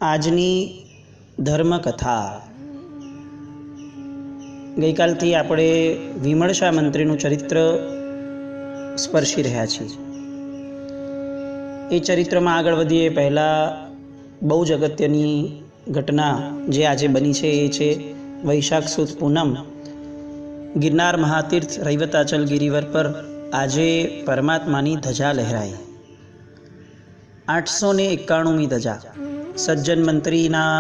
આજની ધર્મકથા. ગઈકાલથી આપણે વિમળશા મંત્રીનું ચરિત્ર સ્પર્શી રહ્યા છીએ. એ ચરિત્રમાં આગળ વધીએ પહેલાં બહુ જ અગત્યની ઘટના જે આજે બની છે એ છે વૈશાખ સુદ પૂનમ. ગિરનાર મહાતીર્થ રૈવતાચલ ગિરિવર પર આજે પરમાત્માની ધજા લહેરાઈ. 891મી ધજા. સજ્જન મંત્રીના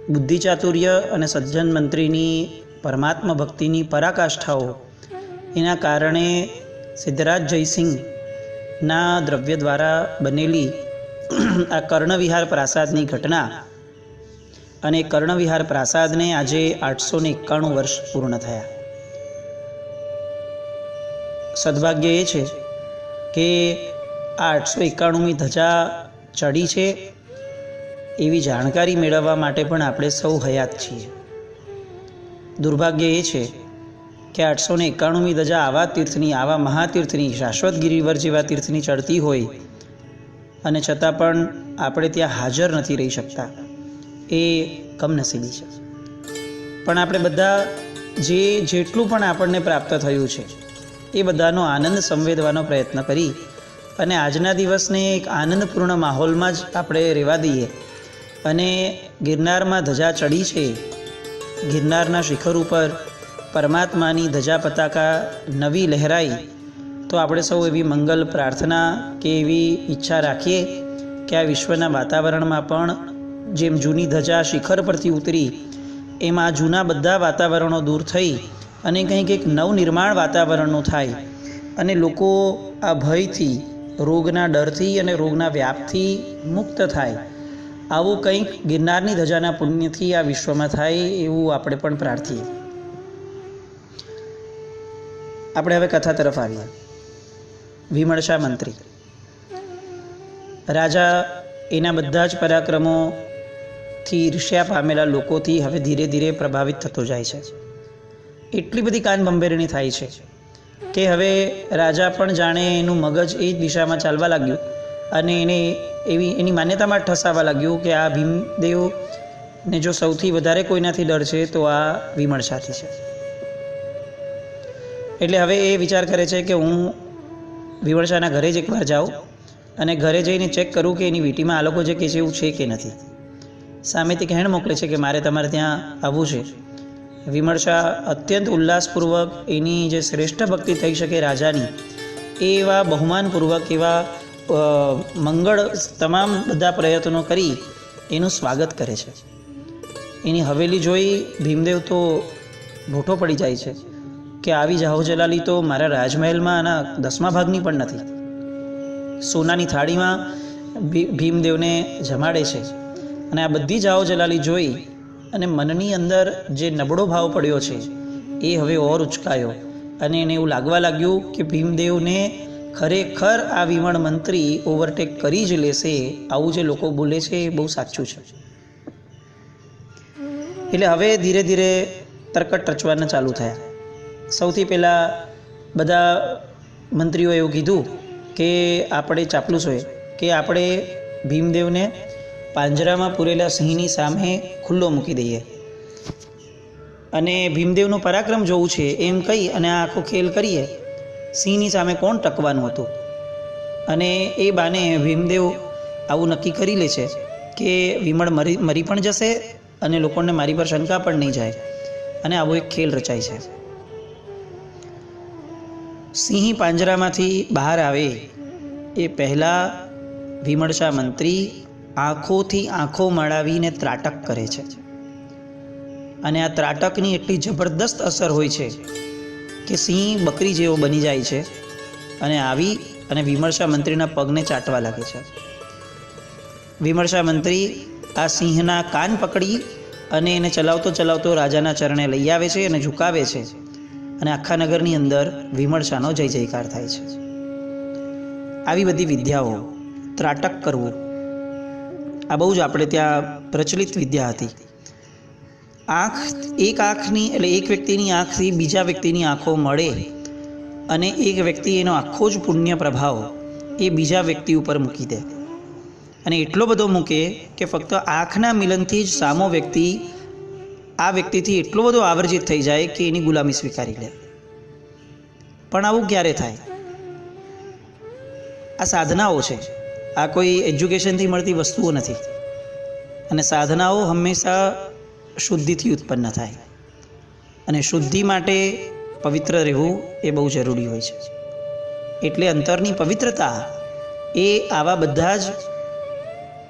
બુદ્ધિચાતુર્ય અને સજ્જન મંત્રીની પરમાત્મા ભક્તિની પરાકાષ્ઠાઓ એના કારણે સિદ્ધરાજ જયસિંહના દ્રવ્ય દ્વારા બનેલી આ કર્ણવિહાર પ્રાસાદની ઘટના. અને કર્ણવિહાર પ્રાસાદને આજે 891 વર્ષ પૂર્ણ થયા. સદભાગ્ય એ છે કે આ 891મી ધજા ચડી છે એવી જાણકારી મેળવવા માટે પણ આપણે સૌ હયાત છીએ. દુર્ભાગ્ય એ છે કે 891મી ધજા આવા તીર્થની, આવા મહાતીર્થની, શાશ્વત ગિરિવર જેવા તીર્થની ચડતી હોય અને છતાં પણ આપણે ત્યાં હાજર નથી રહી શકતા. એ કમનસીબી છે. પણ આપણે બધા જેટલું પણ આપણને પ્રાપ્ત થયું છે એ બધાનો આનંદ સંવેદવાનો પ્રયત્ન કરી અને આજના દિવસને એક આનંદપૂર્ણ માહોલમાં જ આપણે રહેવા દઈએ. અને ગિરનારમાં ધજા ચડી છે, ગિરનારના શિખર ઉપર પરમાત્માની ધજા પતાકા નવી લહેરાઈ, તો આપણે સૌ એવી મંગલ પ્રાર્થના કે એવી ઈચ્છા રાખીએ કે આ વિશ્વના વાતાવરણમાં પણ જેમ જૂની ધજા શિખર પરથી ઉતરી એમાં જૂના બધા વાતાવરણો દૂર થઈ અને કંઈક એક નવનિર્માણ વાતાવરણનું થાય અને લોકો આ ભયથી, રોગના ડરથી અને રોગના વ્યાપથી મુક્ત થાય. આવું કંઈક ગિરનારની ધજાના પુણ્યથી આ વિશ્વમાં થાય એવું આપણે પણ પ્રાર્થીએ. આપણે હવે કથા તરફ આવીએ. વિમળશા મંત્રી રાજા એના બધા જ પરાક્રમોથી ઈર્ષ્યા પામેલા લોકોથી હવે ધીરે ધીરે પ્રભાવિત થતો જાય છે. એટલી બધી કાન બંબેરણી થાય છે કે હવે રાજા પણ જાણે એનું મગજ એ જ દિશામાં ચાલવા લાગ્યું અને એની માન્યતામાં ઠસાવા લાગ્યું કે આ ભીમદેવને જો સૌથી વધારે કોઈનાથી ડર છે તો આ વિમળશાથી છે. એટલે હવે એ વિચાર કરે છે કે હું વિમળશાના ઘરે જ એકવાર જાઉં અને ઘરે જઈને ચેક કરું કે એની વીંટીમાં આ લોકો જે કહે છે એવું છે કે નથી. સામેથી કહેણ મોકલે છે કે મારે તમારે ત્યાં આવવું છે. વિમળશા અત્યંત ઉલ્લાસપૂર્વક એની જે શ્રેષ્ઠ ભક્તિ થઈ શકે રાજાની એવા બહુમાનપૂર્વક, એવા મંગળ તમામ બધા પ્રયત્નો કરી એનું સ્વાગત કરે છે. એની હવેલી જોઈ ભીમદેવ તો ભૂઠો પડી જાય છે કે આવી જાહો જલાલી તો મારા રાજમહેલમાં આના 10મા ભાગની પણ નથી. સોનાની થાળીમાં ભીમદેવને જમાડે છે અને આ બધી જાહો જલાલી જોઈ અને મનની અંદર જે નબળો ભાવ પડ્યો છે એ હવે ઓર ઉચકાયો અને એને એવું લાગવા લાગ્યું કે ભીમદેવને ખરેખર આ વિમળ મંત્રી ઓવરટેક કરી જ લેશે. આવું જે લોકો બોલે છે એ બહુ સાચું છે. એટલે હવે ધીરે ધીરે તરકટ રચવાના ચાલુ થયા. સૌથી પહેલાં બધા મંત્રીઓએ એવું કીધું કે આપણે ચાપલુસોએ કે આપણે ભીમદેવને પાંજરામાં પૂરેલા સિંહની સામે ખુલ્લો મૂકી દઈએ અને ભીમદેવનું પરાક્રમ જોવું છે એમ કહી અને આ આખો ખેલ કરીએ. સિંહની સામે કોણ ટકવાનું હતું? અને એ બાને ભીમદેવ આવું નક્કી કરી લે છે કે વિમળ મરી પણ જશે અને લોકોને મારી પર શંકા પણ નહીં જાય અને આવો એક ખેલ રચાય છે. સિંહ પાંજરામાંથી બહાર આવે એ પહેલાં વિમળશા મંત્રી આંખોથી આંખો મળાવીને ત્રાટક કરે છે અને આ ત્રાટકની એટલી જબરદસ્ત અસર હોય છે કે સિંહ બકરી જેવો બની જાય છે અને આવી અને વિમળશા મંત્રીના પગને ચાટવા લાગે છે. વિમળશા મંત્રી આ સિંહના કાન પકડી અને એને ચલાવતો ચલાવતો રાજાના ચરણે લઈ આવે છે અને ઝુકાવે છે અને આખા નગરની અંદર વિમળશાનો જય જયકાર થાય છે. આવી બધી વિદ્યાઓ, ત્રાટક કરવું, આ બહુ જ આપણે ત્યાં પ્રચલિત વિદ્યા હતી. એક આંખની એટલે એક વ્યક્તિની આંખથી બીજા વ્યક્તિની આંખો મળે અને એક વ્યક્તિ એનો આખો જ પુણ્ય પ્રભાવ એ બીજા વ્યક્તિ ઉપર મૂકી દે અને એટલો બધો મૂકે કે ફક્ત આંખના મિલનથી જ સામો વ્યક્તિ આ વ્યક્તિથી એટલો બધો આવર્જિત થઈ જાય કે એની ગુલામી સ્વીકારી લે. પણ આવું ક્યારે થાય? આ સાધનાઓ છે, આ કોઈ એજ્યુકેશનથી મળતી વસ્તુઓ નથી. અને સાધનાઓ હંમેશા શુદ્ધિથી ઉત્પન્ન થાય, અને શુદ્ધિ માટે પવિત્ર રહેવું એ બહુ જરૂરી હોય છે. એટલે અંતરની પવિત્રતા એ આવા બધા જ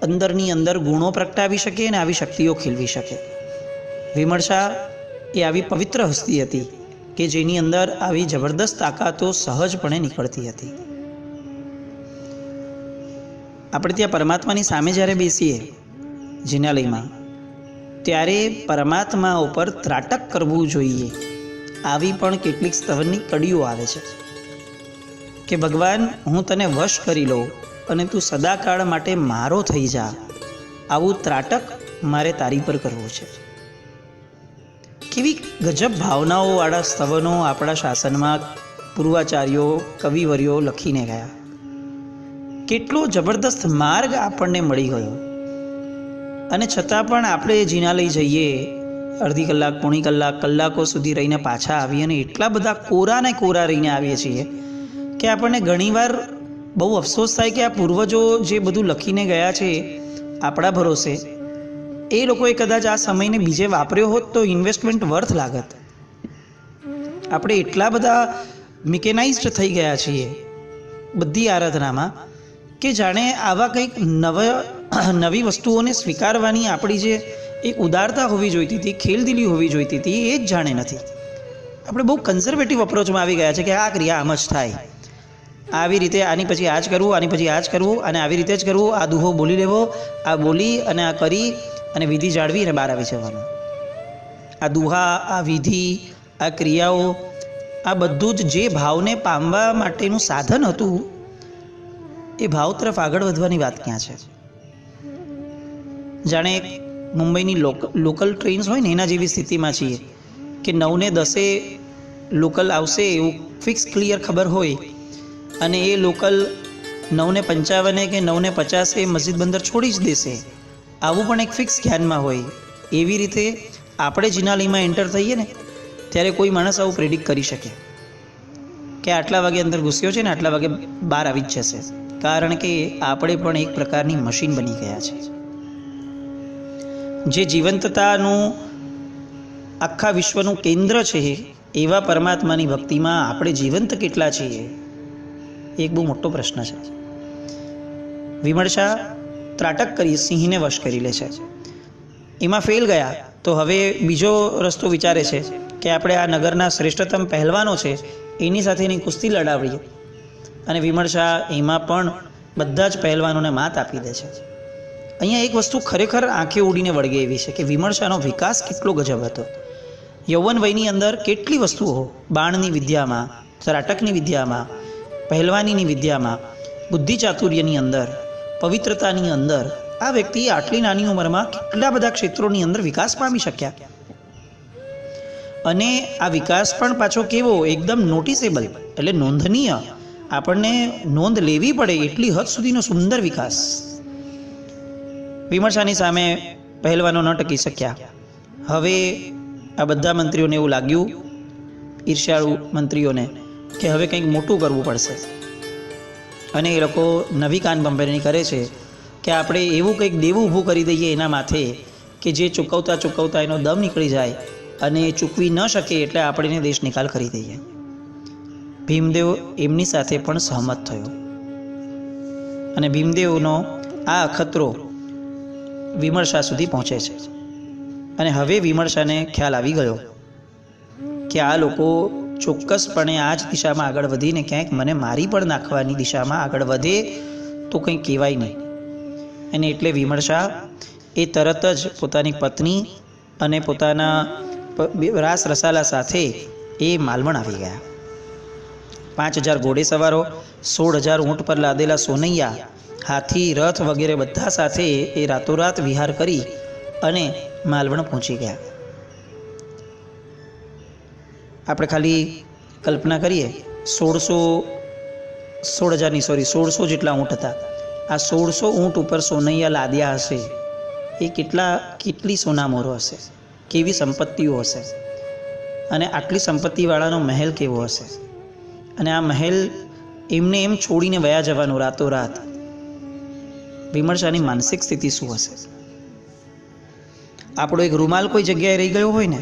અંદરની અંદર ગુણો પ્રગટાવી શકે અને આવી શક્તિઓ ખીલવી શકે. વિમર્શા એ આવી પવિત્ર હસ્તી હતી કે જેની અંદર આવી જબરદસ્ત તાકાતો સહજપણે નીકળતી હતી. આપણે ત્યાં પરમાત્માની સામે જ્યારે બેસીએ જિનાલયમાં, ત્યારે પરમાત્મા ઉપર ત્રાટક કરવું જોઈએ. આવી પણ કેટલીક સ્તવનની કડીઓ આવે છે કે ભગવાન, હું તને વશ કરી લઉં અને તું સદાકાળ માટે મારો થઈ જા. આવું ત્રાટક મારે તારી પર કરવું છે. કેવી ગજબ ભાવનાઓવાળા સ્તવનો આપણા શાસનમાં પૂર્વાચાર્યો, કવિવર્યો લખીને ગયા. કેટલો જબરદસ્ત માર્ગ આપણને મળી ગયો. અને છતાં પણ આપણે જિનાલય જઈએ, અડધી કલાક, પોણી કલાક, કલાકો સુધી રહીને પાછા આવીએ અને એટલા બધા કોરાને કોરા રહીને આવીએ છીએ કે આપણને ઘણીવાર બહુ અફસોસ થાય કે આ પૂર્વજો જે બધું લખીને ગયા છે આપણા ભરોસે, એ લોકોએ કદાચ આ સમયને બીજે વાપર્યો હોત તો ઇન્વેસ્ટમેન્ટ વર્થ લાગત. આપણે એટલા બધા મિકેનાઇઝડ થઈ ગયા છીએ બધી આરાધનામાં કે જાણે આવા કંઈક નવી વસ્તુઓને સ્વીકારવાની આપણી જે એક ઉદારતા હોવી જોઈતી હતી, ખેલદિલી હોવી જોઈતી હતી, એ જ જાણે નથી. આપણે બહુ કન્ઝર્વેટિવ અપ્રોચમાં આવી ગયા છે કે આ ક્રિયા આમ જ થાય, આવી રીતે, આની પછી આ જ કરવું, આની પછી આ જ કરવું, અને આવી રીતે જ કરવું, આ દુહો બોલી લેવો, આ બોલી અને આ કરી અને વિધિ જાળવી અને બહાર આવી જવાનું. આ દુહા, આ વિધિ, આ ક્રિયાઓ, આ બધું જ જે ભાવને પામવા માટેનું સાધન હતું, એ ભાવ તરફ આગળ વધવાની વાત ક્યાં છે? જાણે મુંબઈની લોકલ ટ્રેન્સ હોય ને એના જેવી સ્થિતિમાં છીએ કે 9 ને 10 લોકલ આવશે એવું ફિક્સ ક્લિયર ખબર હોય, અને એ લોકલ 9 ને 55 કે 9 ને 50 મસ્જિદ બંદર છોડી જ દેશે, આવું પણ એક ફિક્સ ધ્યાનમાં હોય. એવી રીતે આપણે જિનાલયમાં એન્ટર થઈએ ને ત્યારે કોઈ માણસ આવું પ્રેડિક્ટ કરી શકે કે આટલા વાગે અંદર ઘૂસ્યો છે ને આટલા વાગે બહાર આવી જ જશે, કારણ કે આપણે પણ એક પ્રકારની મશીન બની ગયા છે. જે જીવંતતાનું આખા વિશ્વનું કેન્દ્ર છે એવા પરમાત્માની ભક્તિમાં આપણે જીવંત કેટલા છીએ એક બહુ મોટો પ્રશ્ન છે. વિમર્શા ત્રાટક કરી સિંહને વશ કરી લે છે. એમાં ફેલ ગયા તો હવે બીજો રસ્તો વિચારે છે કે આપણે આ નગરના શ્રેષ્ઠતમ પહેલવાનો છે એની સાથે એની કુસ્તી લડાવીએ. અને વિમર્શા એમાં પણ બધા જ પહેલવાનોને માત આપી દે છે. અહીંયા એક વસ્તુ ખરેખર આંખે ઉડીને વળગે એવી છે કે વિમર્શાનો વિકાસ કેટલો ગજબ હતો. યૌવન વયની અંદર કેટલી વસ્તુઓ, બાણની વિદ્યામાં, ત્રાટકની વિદ્યામાં, પહેલવાનીની વિદ્યામાં, બુદ્ધિ ચાતુર્યની અંદર, પવિત્રતાની અંદર આ વ્યક્તિ આટલી નાની ઉંમરમાં કેટલા બધા ક્ષેત્રોની અંદર વિકાસ પામી શક્યા. અને આ વિકાસ પણ પાછો કેવો, એકદમ નોટિસેબલ, એટલે નોંધનીય, આપણને નોંધ લેવી પડે એટલી હદ સુધીનો સુંદર વિકાસ. વિમર્શાની સામે પહેલવાનો ન ટકી શક્યા. હવે આ બધા મંત્રીઓને એવું લાગ્યું, ઈર્ષ્યાળુ મંત્રીઓને, કે હવે કંઈક મોટું કરવું પડશે. અને એ લોકો નવી કાન બંબેરણી કરે છે કે આપણે એવું કંઈક દેવું ઊભું કરી દઈએ એના માથે કે જે ચૂકવતા ચૂકવતા એનો દમ નીકળી જાય અને એ ચૂકવી ન શકે એટલે આપણે એને દેશ નિકાલ કરી દઈએ. ભીમદેવ એમની સાથે પણ સહમત થયો. અને ભીમદેવનો આ અખતરો વિમર્શા સુધી પહોંચે છે. અને હવે વિમર્શાને ખ્યાલ આવી ગયો કે આ લોકો ચોક્કસપણે આ જ દિશામાં આગળ વધીને ક્યાંક મને મારી પણ નાખવાની દિશામાં આગળ વધે તો કંઈ કહેવાય નહીં. અને એટલે વિમર્શા એ તરત જ પોતાની પત્ની અને પોતાના રાસ રસાલા સાથે એ માલવણ આવી ગયા. 5000 ઘોડેસવારો, 16000 ઊંટ પર લાદેલા સોનૈયા, હાથી, રથ વગેરે બધા સાથે એ રાતોરાત વિહાર કરી અને માલવણ પહોંચી ગયા. આપણે ખાલી કલ્પના કરીએ, 1600 જેટલા ઊંટ હતા આ 1600 ઊંટ ઉપર સોનૈયા લાદ્યા હશે, એ કેટલી સોનામોરો હશે, કેવી સંપત્તિઓ હશે, અને આટલી સંપત્તિવાળાનો મહેલ કેવો હશે, અને આ મહેલ એમને એમ છોડીને વયા જવાનો રાતોરાત. વિમર્શાની માનસિક સ્થિતિ શું હશે? આપણો એક રૂમાલ કોઈ જગ્યાએ રહી ગયો હોય ને,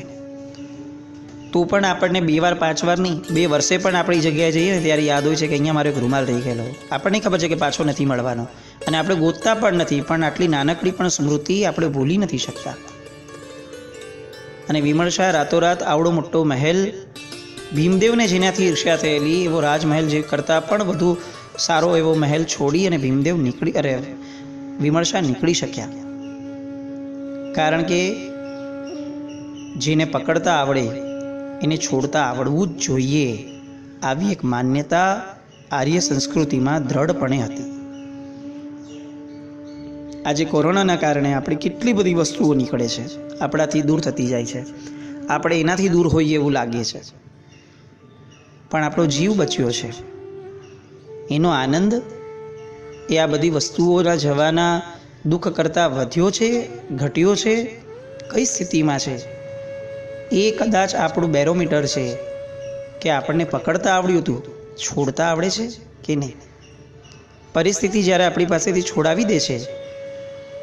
તો પણ આપણને 2 વાર 5 વાર નહીં, 2 વર્ષે પણ આપણી જગ્યાએ જઈએ ને ત્યારે યાદ હોય છે કે અહીંયા મારો એક રૂમાલ રહી ગયેલો. આપણને ખબર છે કે પાછો નથી મળવાનો, અને આપણે ગોતતા પણ નથી, પણ આટલી નાનકડી પણ સ્મૃતિ આપણે ભૂલી નથી શકતા. અને વિમર્શા રાતોરાત આવડો મોટો મહેલ, ભીમદેવને જેનાથી ઈર્ષ્યા થયેલી એવો રાજમહેલ, જે કરતાં પણ વધુ સારો એવો મહેલ છોડી અને વિમર્શા નીકળી શક્યા. કારણ કે જેને પકડતા આવડે એને છોડતા આવડવું જ જોઈએ, આવી એક માન્યતા આર્ય સંસ્કૃતિમાં દ્રઢપણે હતી. આજે કોરોનાના કારણે આપણી કેટલી બધી વસ્તુઓ નીકળે છે, આપણાથી દૂર થતી જાય છે, આપણે એનાથી દૂર હોઈએ એવું લાગે છે, પણ આપણો જીવ બચ્યો છે. એનો આનંદ એ આ બધી વસ્તુઓના જવાના દુઃખ કરતાં વધ્યો છે, ઘટ્યો છે, કઈ સ્થિતિમાં છે, એ કદાચ આપણું બેરોમીટર છે કે આપણને પકડતા આવડ્યું હતું, છોડતા આવડે છે કે નહીં. પરિસ્થિતિ જ્યારે આપણી પાસેથી છોડાવી દે છે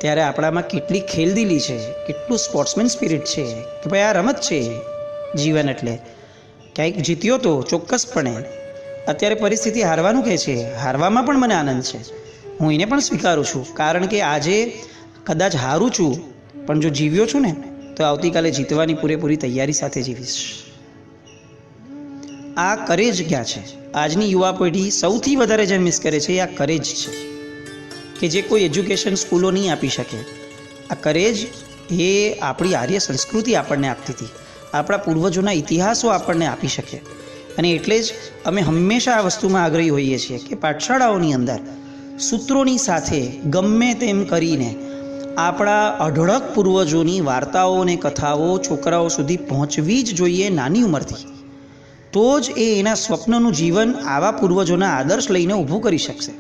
ત્યારે આપણામાં કેટલી ખેલદિલી છે, કેટલું સ્પોર્ટ્સમેન સ્પિરિટ છે કે ભાઈ આ રમત છે જીવન, એટલે ક્યાંક જીત્યો તો ચોક્કસપણે. અત્યારે પરિસ્થિતિ હારવાનું કહે છે, હારવામાં પણ મને આનંદ છે, હું એને પણ સ્વીકારું છું, કારણ કે આજે કદાચ હારું છું, પણ જો જીવ્યો છું ને તો આવતીકાલે જીતવાની પૂરેપૂરી તૈયારી સાથે જીવીશ. આ કરેજ ક્યાં છે? આજની યુવા પેઢી સૌથી વધારે જે મિસ કરે છે એ આ કરેજ છે, કે જે કોઈ એજ્યુકેશન સ્કૂલો નહીં આપી શકે. આ કરેજ એ આપણી આર્ય સંસ્કૃતિ આપણને આપતી હતી, આપણા પૂર્વજોના ઇતિહાસો આપણને આપી શકે. અને એટલે જ અમે હંમેશા આ વસ્તુમાં આગ્રહી હોઈએ છીએ કે પાઠશાળાઓની અંદર સૂત્રોની સાથે ગમે તેમ કરીને આપણા અઢળક પૂર્વજોની વાર્તાઓ અને કથાઓ છોકરાઓ સુધી પહોંચવી જ જોઈએ નાની ઉંમરથી. તો જ એ એના સ્વપ્નનું જીવન આવા પૂર્વજોના આદર્શ લઈને ઊભું કરી શકશે.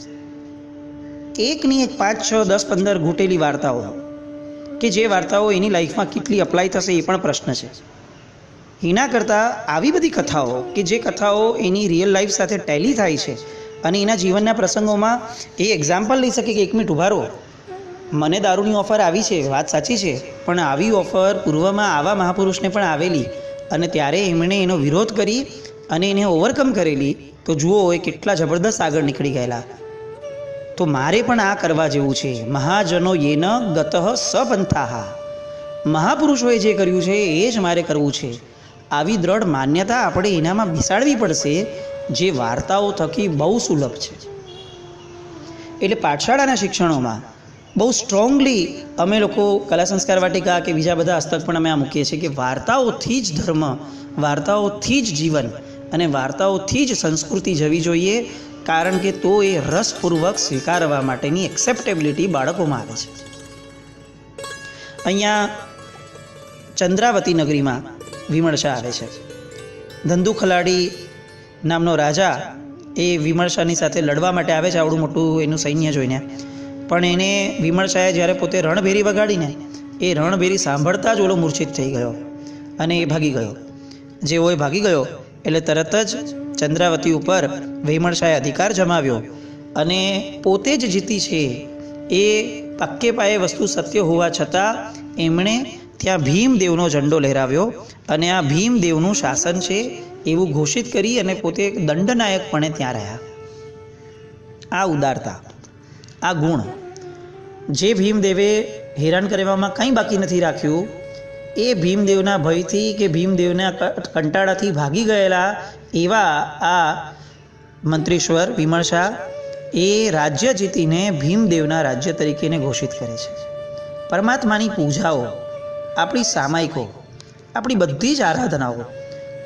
એકની એક 5, 6, 10, 15 ઘૂંટેલી વાર્તાઓ, કે જે વાર્તાઓ એની લાઈફમાં કેટલી અપ્લાય થશે એ પણ પ્રશ્ન છે. એના કરતાં આવી બધી કથાઓ કે જે કથાઓ એની રિયલ લાઈફ સાથે ટેલી થાય છે અને એના જીવનના પ્રસંગોમાં એ એક્ઝામ્પલ લઈ શકે કે 1 મિનિટ ઊભા રહો, મને દારૂની ઓફર આવી છે, વાત સાચી છે, પણ આવી ઓફર પૂર્વમાં આવા મહાપુરુષને પણ આવેલી અને ત્યારે એમણે એનો વિરોધ કરી અને એને ઓવરકમ કરેલી, તો જુઓ એ કેટલા જબરદસ્ત આગળ નીકળી ગયેલા. તો મારે પણ આ કરવા જેવું છે. મહાજનો યેન ગતઃ સપંથાહ, મહાપુરુષોએ જે કર્યું છે એ જ મારે કરવું છે. આવી દ્રઢ માન્યતા આપણે એનામાં બેસાડવી પડશે, જે વાર્તાઓ થકી બહુ સુલભ છે. એટલે પાઠશાળાના શિક્ષણોમાં બહુ સ્ટ્રોંગલી અમે લોકો કલા સંસ્કાર વાટિકા કે બીજા બધા હસ્તક પણ અમે આ મૂકીએ છીએ કે વાર્તાઓથી જ ધર્મ, વાર્તાઓથી જ જીવન અને વાર્તાઓથી જ સંસ્કૃતિ જવી જોઈએ, કારણ કે તો એ રસપૂર્વક સ્વીકારવા માટેની એક્સેપ્ટેબિલિટી બાળકોમાં આવે છે. અહીંયા ચંદ્રાવતી નગરીમાં વિમર્શા આવે છે. ધંધુ ખલાડી નામનો રાજા એ વિમર્શાની સાથે લડવા માટે આવે છે, આવડું મોટું એનું સૈન્ય જોઈને. પણ એને વિમર્શાએ જ્યારે પોતે રણભેરી વગાડીને એ રણભેરી સાંભળતા જ ઓલો મૂર્છિત થઈ ગયો અને એ ભાગી ગયો. જેવો એ ભાગી ગયો એટલે તરત જ ચંદ્રાવતી ઉપર વિમર્શાએ અધિકાર જમાવ્યો અને પોતે જ જીતી છે એ પાક્કે પાયે વસ્તુ સત્ય હોવા છતાં એમણે ત્યાં ભીમદેવનો ઝંડો લહેરાવ્યો અને આ ભીમદેવનું શાસન છે એવું ઘોષિત કરી અને પોતે દંડનાયકપણે ત્યાં રહ્યા. આ ઉદારતા, આ ગુણ જે ભીમદેવે હેરાન કરવામાં કંઈ બાકી નથી રાખ્યું, એ ભીમદેવના ભયથી કે ભીમદેવના કંટાળાથી ભાગી ગયેલા એવા આ મંત્રીશ્વર વિમર્શા એ રાજ્ય જીતીને ભીમદેવના રાજ્ય તરીકે એને ઘોષિત કરે છે. પરમાત્માની પૂજાઓ, આપણી સામાયિકો, આપણી બધી જ આરાધનાઓ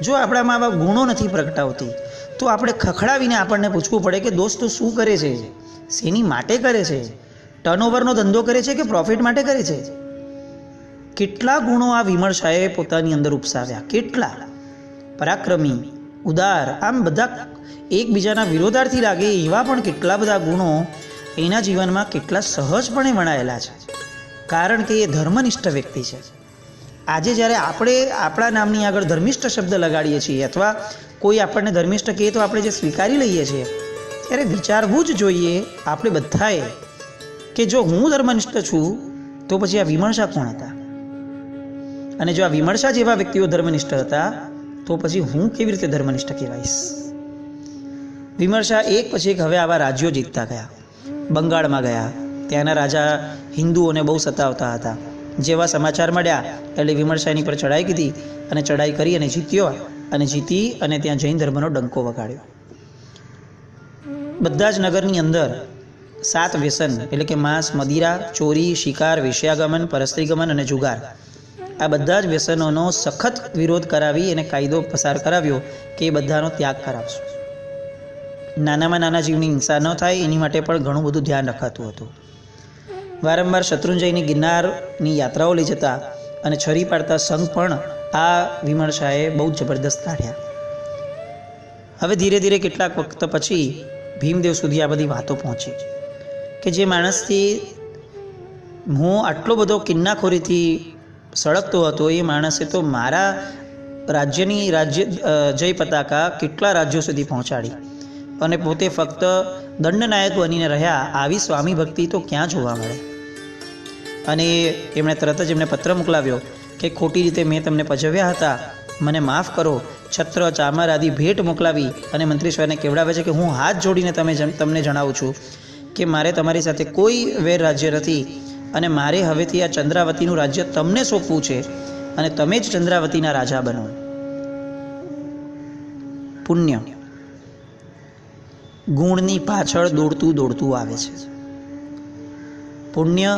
જો આપણામાં આવા ગુણો નથી પ્રગટાવતી તો આપણે ખખડાવીને આપણને પૂછવું પડે કે દોસ્તો શું કરે છે, શેની માટે કરે છે, ટર્નઓવરનો ધંધો કરે છે કે પ્રોફિટ માટે કરે છે. કેટલા ગુણો આ વિમર્શાએ પોતાની અંદર ઉપસાવ્યા, કેટલા પરાક્રમી, ઉદાર, આમ બધા એકબીજાના વિરોધાર્થી લાગે એવા પણ કેટલા બધા ગુણો એના જીવનમાં કેટલા સહજપણે વણાયેલા છે, કારણ કે એ ધર્મનિષ્ઠ વ્યક્તિ છે. આજે જ્યારે આપણે આપણા નામની આગળ ધર્મિષ્ઠ શબ્દ લગાડીએ છીએ અથવા કોઈ આપણને ધર્મિષ્ઠ કહે તો આપણે જે સ્વીકારી લઈએ છીએ, ત્યારે વિચારવું જ જોઈએ આપણે બધાએ કે જો હું ધર્મનિષ્ઠ છું તો પછી આ વિમર્શા કોણ હતા, અને જો આ વિમર્શા જેવા વ્યક્તિઓ ધર્મનિષ્ઠ હતા તો પછી હું કેવી રીતે ધર્મનિષ્ઠ કહેવાઈશ. વિમર્શા એક પછી એક હવે આવા રાજ્યો જીતતા ગયા. બંગાળમાં ગયા, ત્યાંના રાજા હિન્દુઓને બહુ સતાવતા હતા. જેવા સમાચાર મળ્યા એટલે વિમર્શા એની પર ચડાઈ કીધી અને ચડાઈ કરી અને જીત્યો, અને જીતી અને ત્યાં જૈન ધર્મનો ડંકો વગાડ્યો. બધા જ નગરની અંદર 7 વ્યસન એટલે કે માંસ, મદિરા, ચોરી, શિકાર, વેશ્યાગમન, પરસ્ત્રીગમન અને જુગાર, આ બધા જ વ્યસનોનો સખત વિરોધ કરાવી અને કાયદો પસાર કરાવ્યો કે એ બધાનો ત્યાગ કરાવશું. નાનામાં નાના જીવની હિંસા ન થાય એની માટે પણ ઘણું બધું ધ્યાન રખાતું હતું. વારંવાર શત્રુંજયની ગિરનારની યાત્રાઓ લઈ જતા અને છરી પાડતા સંઘ પણ આ વિમર્શાએ બહુ જબરદસ્ત કાઢ્યા. હવે ધીરે ધીરે કેટલાક વખત પછી ભીમદેવ સુધી આ બધી વાતો પહોંચી કે જે માણસથી હું આટલો બધો કિન્નાખોરીથી સળગતો હતો, એ માણસે તો મારા રાજ્યની જય પતાકા કેટલા રાજ્યો સુધી પહોંચાડી અને પોતે ફક્ત દંડનાયક બનીને રહ્યા. આવી સ્વામી ભક્તિ તો ક્યાં જોવા મળે. અને એમણે તરત જ એમને પત્ર મોકલાવ્યો કે ખોટી રીતે મેં તમને પજવ્યા હતા, મને માફ કરો. છત્ર, ચામર આદિ ભેટ મોકલાવી અને મંત્રીશ્વરને કેવડાવે છે કે હું હાથ જોડીને તમને જણાવું છું કે મારે તમારી સાથે કોઈ વેર રાજ્ય નથી અને મારે હવેથી આ ચંદ્રાવતીનું રાજ્ય તમને સોંપવું છે અને તમે જ ચંદ્રાવતીના રાજા બનો. પુણ્ય ગુણની પાછળ દોડતું દોડતું આવે છે. પુણ્ય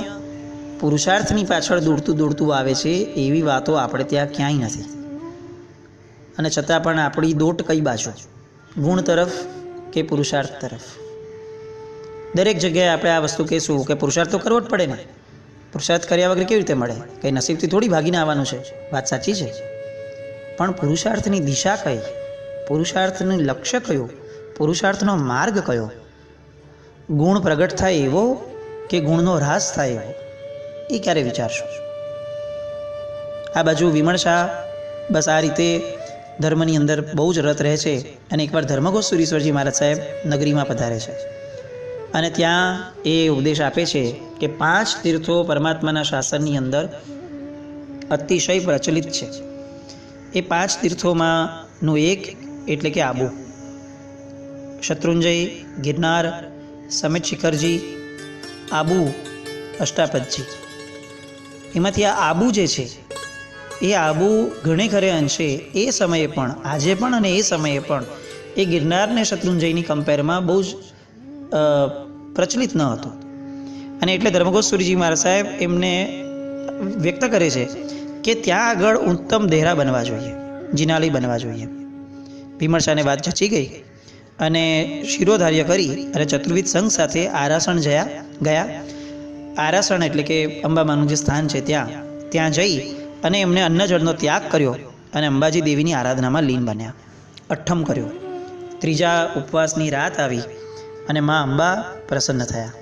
પુરુષાર્થની પાછળ દોડતું દોડતું આવે છે. એવી વાતો આપણે ત્યાં ક્યાંય નથી. અને છતાં પણ આપણી દોટ કઈ બાજુ, ગુણ તરફ કે પુરુષાર્થ તરફ? દરેક જગ્યાએ આપણે આ વસ્તુ કહીશું કે પુરુષાર્થ તો કરવો જ પડે ને, પુરુષાર્થ કર્યા વગર કેવી રીતે મળે, કંઈ નસીબથી થોડી ભાગીને આવવાનું છે. વાત સાચી છે, પણ પુરુષાર્થની દિશા કઈ, પુરુષાર્થનું લક્ષ્ય કયું, પુરુષાર્થનો માર્ગ કયો? ગુણ પ્રગટ થાય એવો કે ગુણનો હ્રાસ થાય એવો, એ ક્યારે વિચારશું? આ બાજુ વિમર્શા બસ આ રીતે ધર્મની અંદર બહુ જ રત રહે છે. અને એકવાર ધર્મઘોષ સુરીશ્વરજી મહારાજ સાહેબ નગરીમાં પધારે છે અને ત્યાં એ ઉપદેશ આપે છે કે 5 તીર્થો પરમાત્માના શાસનની અંદર અતિશય પ્રચલિત છે. એ 5 તીર્થોમાંનું એક એટલે કે આબુ. શત્રુંજય, ગિરનાર, સમિત શિખરજી, આબુ, અષ્ટાપદજી. એમાંથી આ આબુ જે છે એ આબુ ઘણે ખરે અંશે એ સમયે પણ, આજે પણ અને એ સમયે પણ એ ગિરનારને શત્રુંજયની કમ્પેરમાં બહુ જ પ્રચલિત ન હતો. અને એટલે ધર્મઘોષ સુરીજી મહારાજ સાહેબ એમને વ્યક્ત કરે છે કે ત્યાં આગળ ઉત્તમ દેહરા બનવા જોઈએ, જિનાલય બનવા જોઈએ. વિમર્શાને વાત જચી ગઈ અને શિરોધાર્ય કરી અને ચતુર્વિધ સંઘ સાથે આરાસણ ગયા. આરાસણ એટલે કે અંબામાનું જે સ્થાન છે ત્યાં જઈ અને એમને અન્નજળનો ત્યાગ કર્યો અને અંબાજી દેવીની આરાધનામાં લીન બન્યા. અઠ્ઠમ કર્યો. 3જા ઉપવાસની રાત આવી અને મા અંબા પ્રસન્ન થયા.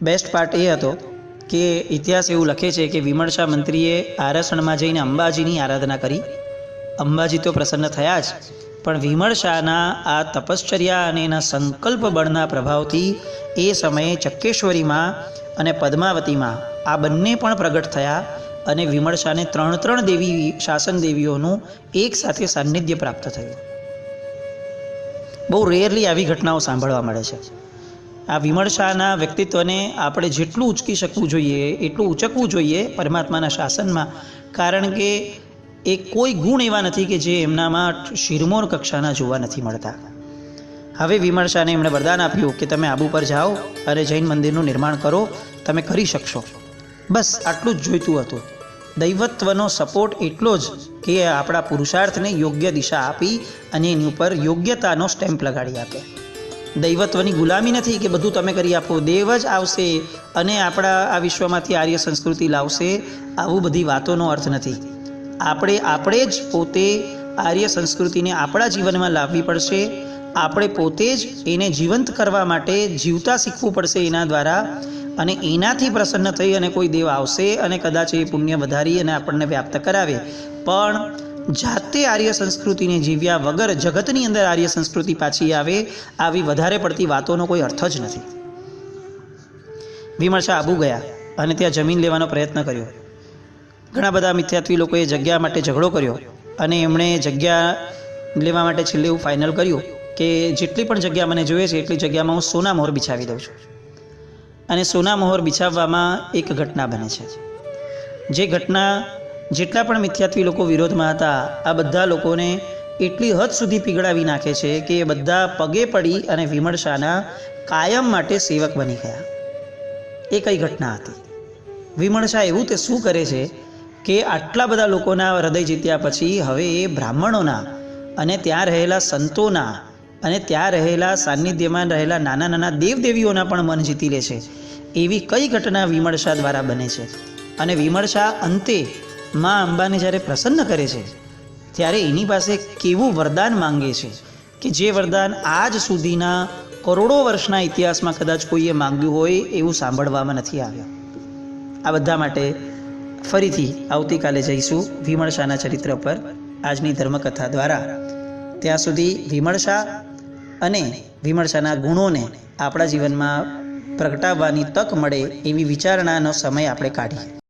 બેસ્ટ પાર્ટ એ હતો કે ઇતિહાસ એવું લખે છે કે વિમર્શા મંત્રીએ આરાસણમાં જઈને અંબાજીની આરાધના કરી. અંબાજી તો પ્રસન્ન થયા જ, પણ વિમર્શાના આ તપશ્ચર્યા અને એના સંકલ્પ બળના પ્રભાવથી એ સમયે ચક્કેશ્વરીમાં અને પદ્માવતીમાં આ બંને પણ પ્રગટ થયા અને વિમર્શાને 3 દેવી શાસન દેવીઓનું એક સાથે સાન્નિધ્ય પ્રાપ્ત થયું. બહુ રેરલી આવી ઘટનાઓ સાંભળવા મળે છે. આ વિમર્શાના વ્યક્તિત્વને આપણે જેટલું ઉચકી શકવું જોઈએ એટલું ઉચકવું જોઈએ પરમાત્માના શાસનમાં, કારણ કે એ કોઈ ગુણ એવા નથી કે જે એમનામાં શિરમોર કક્ષાના જોવા નથી મળતા. હવે વિમર્શાને એમણે વરદાન આપ્યું કે તમે આબુ પર જાઓ અને જૈન મંદિરનું નિર્માણ કરો, તમે કરી શકશો. બસ આટલું જ જોઈતું હતું. દૈવત્વનો સપોર્ટ એટલો જ કે આપણા પુરુષાર્થને યોગ્ય દિશા આપી અને એની ઉપર યોગ્યતાનો સ્ટેમ્પ લગાડી આપે. દૈવત્વની ગુલામી નથી કે બધું તમે કરી આપો, દેવ જ આવશે અને આપણા આ વિશ્વમાંથી આર્ય સંસ્કૃતિ લાવશે, આવું બધી વાતોનો અર્થ નથી. આપણે જ પોતે આર્ય સંસ્કૃતિને આપણા જીવનમાં લાવવી પડશે. આપણે પોતે જ એને જીવંત કરવા માટે જીવતા શીખવું પડશે એના દ્વારા, અને એનાથી પ્રસન્ન થઈ અને કોઈ દેવ આવશે અને કદાચ એ પુણ્ય વધારી અને આપણને વ્યાપ્ત કરાવે. પણ જાતે આર્ય સંસ્કૃતિને જીવ્યા વગર જગતની અંદર આર્ય સંસ્કૃતિ પાછી આવે, આવી વધારે પડતી વાતોનો કોઈ અર્થ જ નથી. વિમર્શા આબુ ગયા અને ત્યાં જમીન લેવાનો પ્રયત્ન કર્યો. ઘણા બધા મિથ્યાત્વી લોકોએ જગ્યા માટે ઝઘડો કર્યો અને એમણે જગ્યા લેવા માટે છેલ્લે એવું ફાઇનલ કર્યું કે જેટલી પણ જગ્યા મને જોઈએ છે એટલી જગ્યામાં હું સોના મોહર બિછાવી દઉં છું. અને સોના મોહર બિછાવવામાં એક ઘટના બને છે. જે ઘટના જેટલા પણ મિથ્યાત્વી લોકો વિરોધમાં હતા, આ બધા લોકોને એટલી હદ સુધી પીગળાવી નાખે છે કે એ બધા પગે પડી અને વિમર્શાના કાયમ માટે સેવક બની ગયા. એ કઈ ઘટના હતી? વિમર્શા એવું તે શું કરે છે કે આટલા બધા લોકોના હૃદય જીત્યા પછી હવે એ બ્રાહ્મણોના અને ત્યાં રહેલા સંતોના અને ત્યાં રહેલા સાનિધ્યમાં રહેલા નાના નાના દેવદેવીઓના પણ મન જીતી લે છે. એવી કઈ ઘટના વિમર્શા દ્વારા બને છે? અને વિમર્શા અંતે મા અંબાને જ્યારે પ્રસન્ન કરે છે ત્યારે એની પાસે કેવું વરદાન માંગે છે કે જે વરદાન આજ સુધીના કરોડો વર્ષના ઇતિહાસમાં કદાચ કોઈએ માંગ્યું હોય એવું સાંભળવામાં નથી આવ્યું. આ બધા માટે ફરીથી આવતીકાલે જઈશું વિમર્શાના ચરિત્ર પર આજની ધર્મકથા દ્વારા. ત્યાં સુધી વિમર્શા અને વિમર્શાના ગુણોને આપણા જીવનમાં પ્રગટાવવાની તક મળે એવી વિચારણાનો સમય આપણે કાઢીએ.